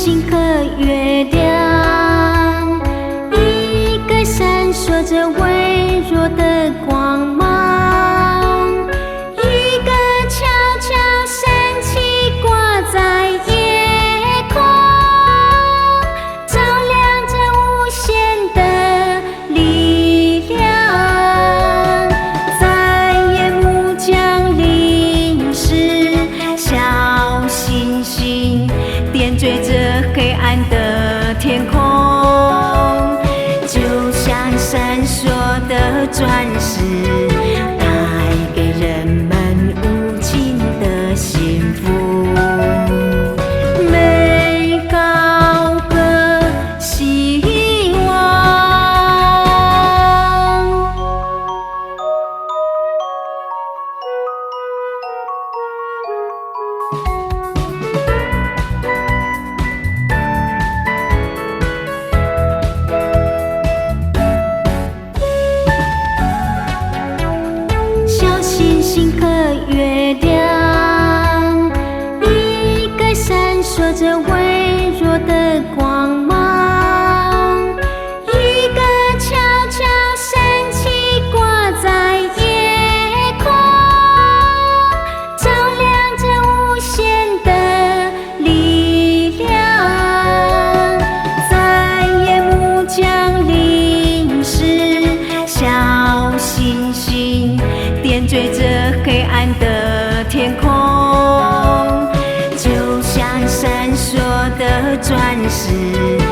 星和月亮，一个闪烁着微弱的光芒，一个悄悄升起挂在夜空，照亮着无限的力量。在夜幕降临时，小星星点缀着黑暗的天空，就像闪烁的钻石，带给人们无尽的幸福。美好和希望。小星星和月亮，一个闪烁着微弱的光芒，一个悄悄升起挂在夜空，照亮着无限的力量。在夜幕降临时，小星星点缀着黑暗的天空，就像闪烁的钻石。